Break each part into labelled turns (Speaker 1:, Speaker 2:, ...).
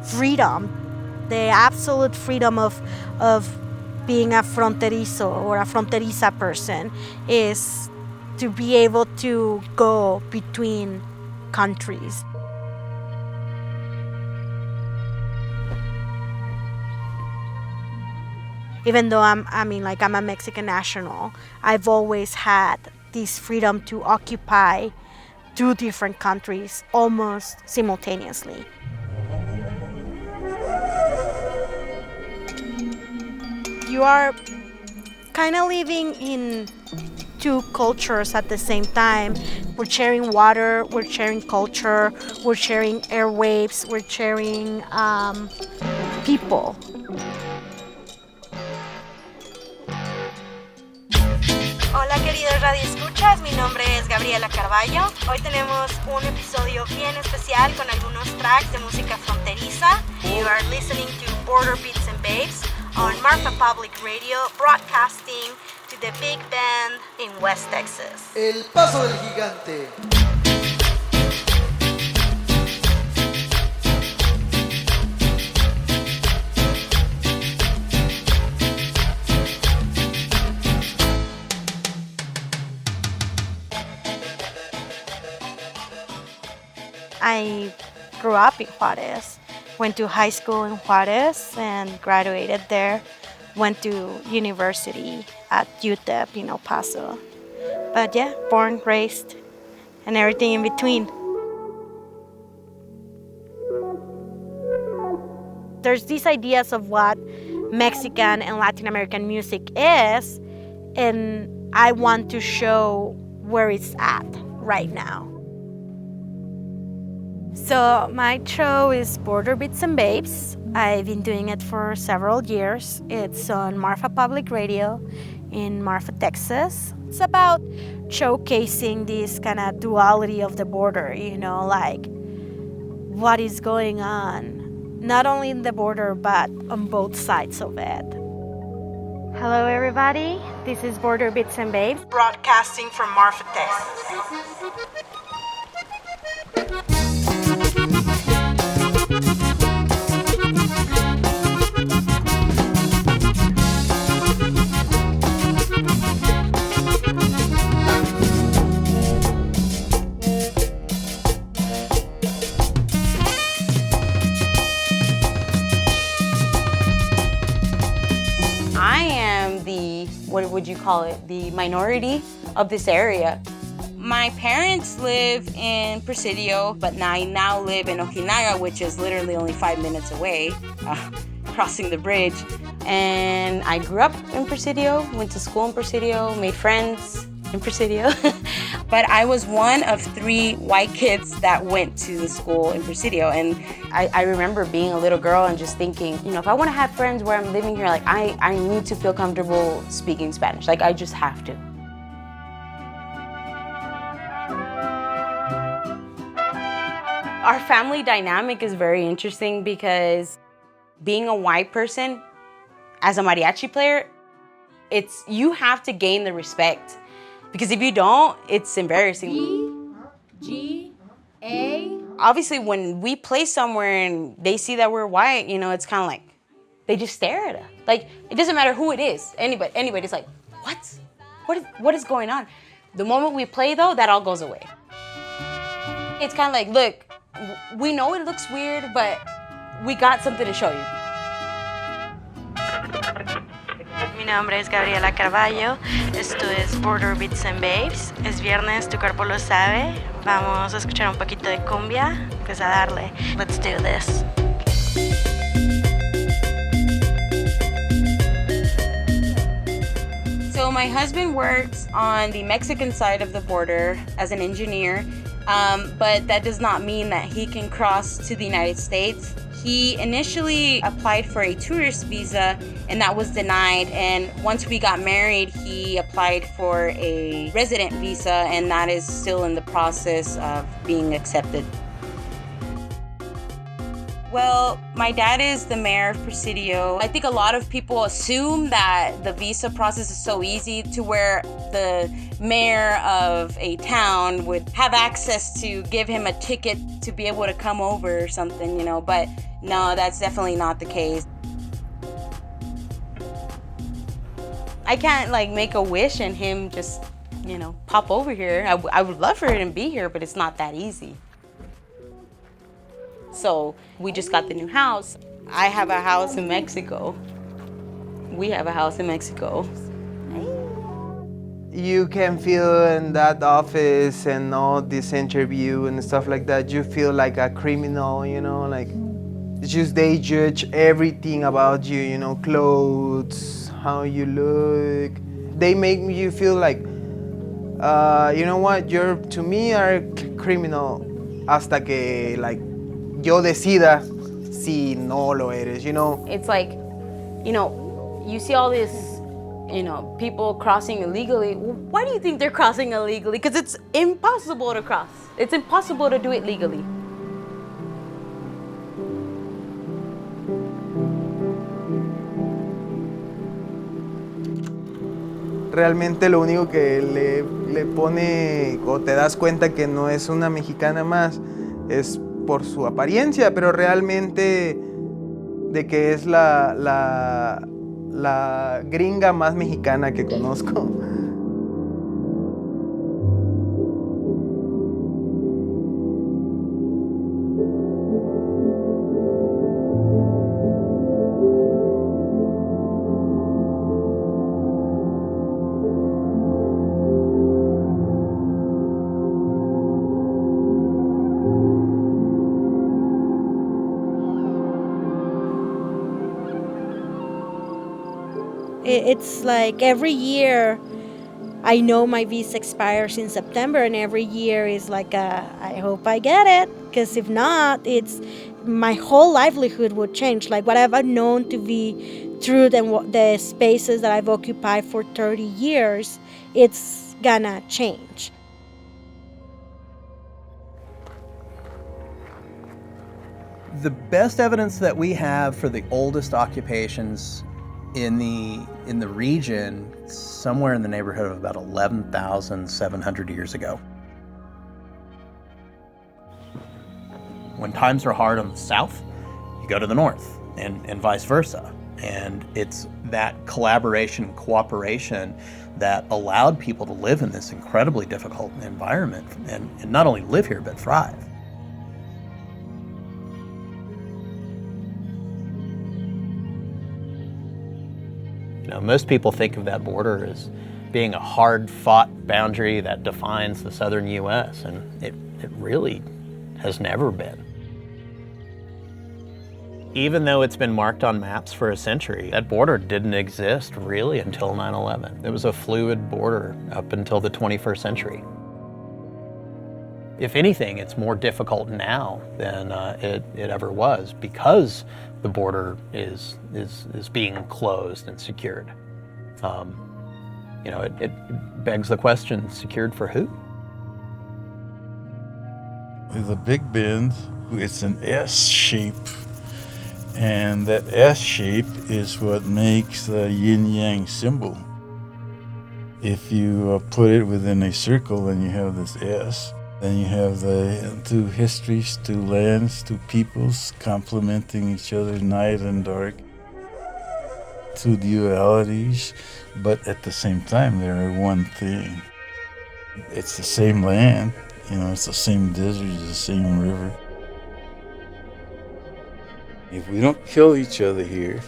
Speaker 1: freedom, the absolute freedom of being a fronterizo or a fronteriza person is to be able to go between countries. Even though I'm a Mexican national, I've always had this freedom to occupy two different countries almost simultaneously. You are kind of living in two cultures at the same time. We're sharing water, we're sharing culture, we're sharing airwaves, we're sharing people. Hola queridos radioescuchas, mi nombre es Gabriela Carballo. Hoy tenemos un episodio bien especial con algunos tracks de música fronteriza. You are listening to Border Beats and Babes on Marfa Public Radio, broadcasting to the Big Bend in West Texas.
Speaker 2: El Paso del Gigante.
Speaker 1: I grew up in Juarez, went to high school in Juarez and graduated there, went to university at UTEP in El Paso. But yeah, born, raised, and everything in between. There's these ideas of what Mexican and Latin American music is, and I want to show where it's at right now. So my show is Border Beats and Babes. I've been doing it for several years. It's on Marfa Public Radio in Marfa, Texas. It's about showcasing this kind of duality of the border, like what is going on, not only in the border, but on both sides of it. Hello, everybody. This is Border Beats and Babes, broadcasting from Marfa, Texas.
Speaker 3: What would you call it? The minority of this area. My parents live in Presidio, but I now live in Ojinaga, which is literally only 5 minutes away, crossing the bridge. And I grew up in Presidio, went to school in Presidio, made friends in Presidio. But I was one of 3 white kids that went to the school in Presidio. And I remember being a little girl and just thinking, if I want to have friends where I'm living here, I need to feel comfortable speaking Spanish. I just have to. Our family dynamic is very interesting because being a white person, as a mariachi player, you have to gain the respect. Because if you don't, it's embarrassing. G-A. Obviously, when we play somewhere and they see that we're white, it's kind of like, they just stare at us. It doesn't matter who it is. Anybody's like, what? What is going on? The moment we play, though, that all goes away. It's kind of like, look, we know it looks weird, but we got something to show you.
Speaker 1: Mi nombre es Gabriela Carballo, esto es Border Beats and Babes, es viernes, tu cuerpo lo sabe, vamos a escuchar un poquito de cumbia, pues a darle, let's do this.
Speaker 3: So my husband works on the Mexican side of the border as an engineer, but that does not mean that he can cross to the United States. He initially applied for a tourist visa and that was denied. And once we got married, he applied for a resident visa and that is still in the process of being accepted. Well, my dad is the mayor of Presidio. I think a lot of people assume that the visa process is so easy to where the mayor of a town would have access to give him a ticket to be able to come over or something, you know, but no, that's definitely not the case. I can't like make a wish and him just, you know, pop over here. I would love for him to be here, but it's not that easy. So we just got the new house. I have a house in Mexico. We have a house in Mexico.
Speaker 4: You can feel in that office and all this interview and stuff like that, you feel like a criminal, you know, like it's just they judge everything about you, you know, clothes, how you look. They make you feel like, you know what, you're, to me, are criminal hasta que, like, yo decida si no lo eres, you know?
Speaker 3: It's like, you know, you see all this, you know, people crossing illegally. Why do you think they're crossing illegally? Because it's impossible to cross. It's impossible to do it legally.
Speaker 4: Realmente lo único que le pone o te das cuenta que no es una mexicana más es por su apariencia, pero realmente de que es la gringa más mexicana que conozco.
Speaker 1: It's like every year I know my visa expires in September, and every year is like I hope I get it, because if not, it's my whole livelihood would change. Like what I've known to be through the spaces that I've occupied for 30 years, it's gonna change.
Speaker 5: The best evidence that we have for the oldest occupations in the region, somewhere in the neighborhood of about 11,700 years ago. When times are hard on the south, you go to the north, and vice versa. And it's that collaboration, cooperation that allowed people to live in this incredibly difficult environment and not only live here, but thrive. You know, most people think of that border as being a hard-fought boundary that defines the southern U.S., and it really has never been. Even though it's been marked on maps for a century, that border didn't exist really until 9/11. It was a fluid border up until the 21st century. If anything, it's more difficult now than it ever was, because the border is being closed and secured. You know, it begs the question, secured for who?
Speaker 6: The Big Bend, it's an S shape, and that S shape is what makes the yin-yang symbol. If you put it within a circle and you have this S, then you have the two histories, two lands, two peoples complementing each other, night and dark. Two dualities, but at the same time they're one thing. It's the same land, you know, it's the same desert, it's the same river. If we don't kill each other here,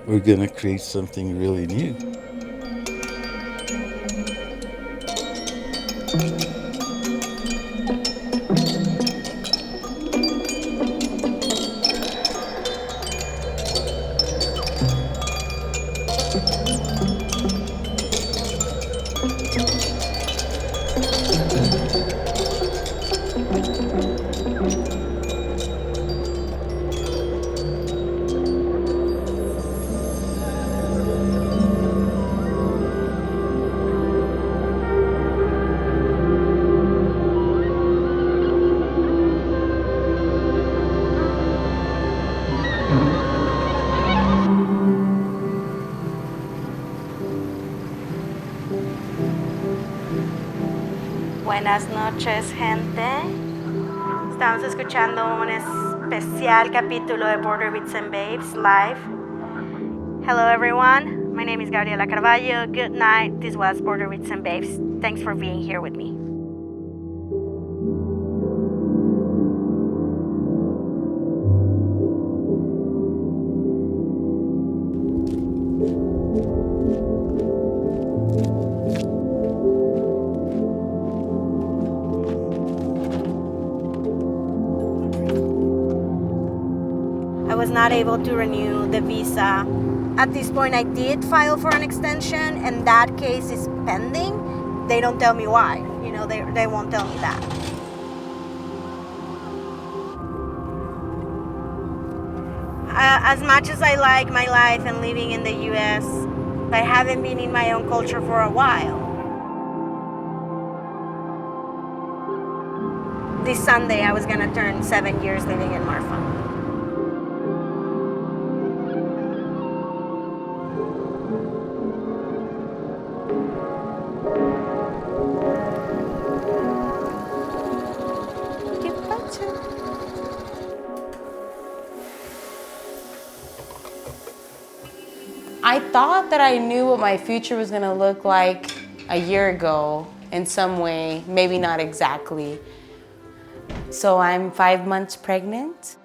Speaker 6: we're gonna create something really new.
Speaker 1: Buenas noches, gente. Estamos escuchando un especial capítulo de Border Bits and Babes live. Hello, everyone. My name is Gabriela Carvalho. Good night. This was Border Bits and Babes. Thanks for being here with me. I was not able to renew the visa. At this point, I did file for an extension, and that case is pending. They don't tell me why. You know, they won't tell me that. As much as I like my life and living in the US, I haven't been in my own culture for a while. This Sunday, I was gonna turn 7 years living in Marfa.
Speaker 3: I thought that I knew what my future was gonna look like a year ago in some way, maybe not exactly. So I'm 5 months pregnant.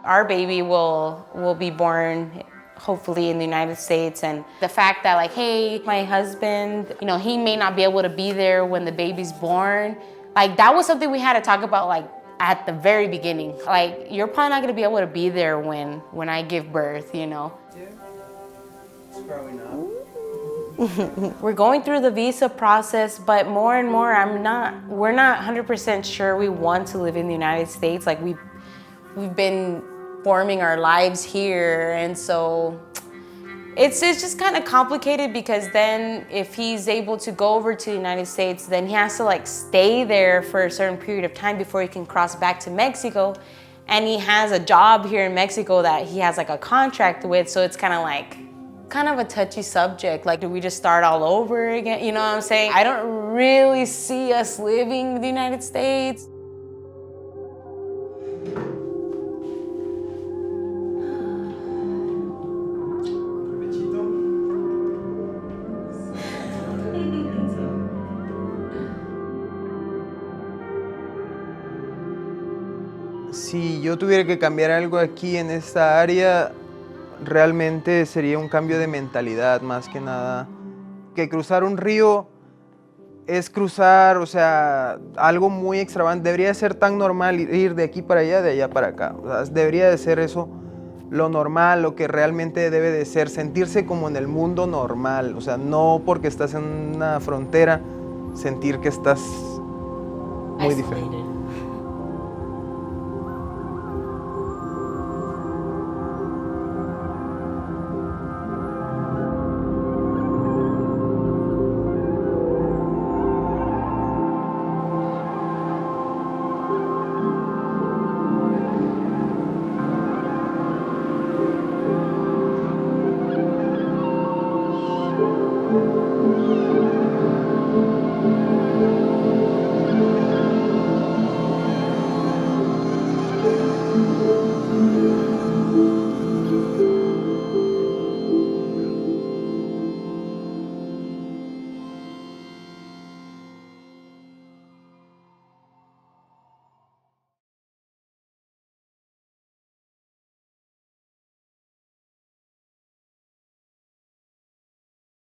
Speaker 3: Our baby will be born hopefully in the United States, and the fact that like, hey, my husband, you know, he may not be able to be there when the baby's born, like that was something we had to talk about like at the very beginning. Like, you're probably not gonna be able to be there when I give birth, you know.
Speaker 4: Probably not.
Speaker 3: We're going through the visa process, but more and more we're not 100% sure we want to live in the United States. Like we've been forming our lives here, and so it's just kind of complicated, because then if he's able to go over to the United States, then he has to like stay there for a certain period of time before he can cross back to Mexico. And he has a job here in Mexico that he has like a contract with, so it's kind of a touchy subject. Like, do we just start all over again? You know what I'm saying? I don't really see us living in the United States.
Speaker 4: Si yo tuviera que cambiar algo aquí en esta área, realmente sería un cambio de mentalidad más que nada. Que cruzar un río es cruzar, o sea, algo muy extravagante. Debería ser tan normal ir de aquí para allá, de allá para acá. O sea, debería de ser eso lo normal, lo que realmente debe de ser, sentirse como en el mundo normal. O sea, no porque estás en una frontera, sentir que estás muy diferente.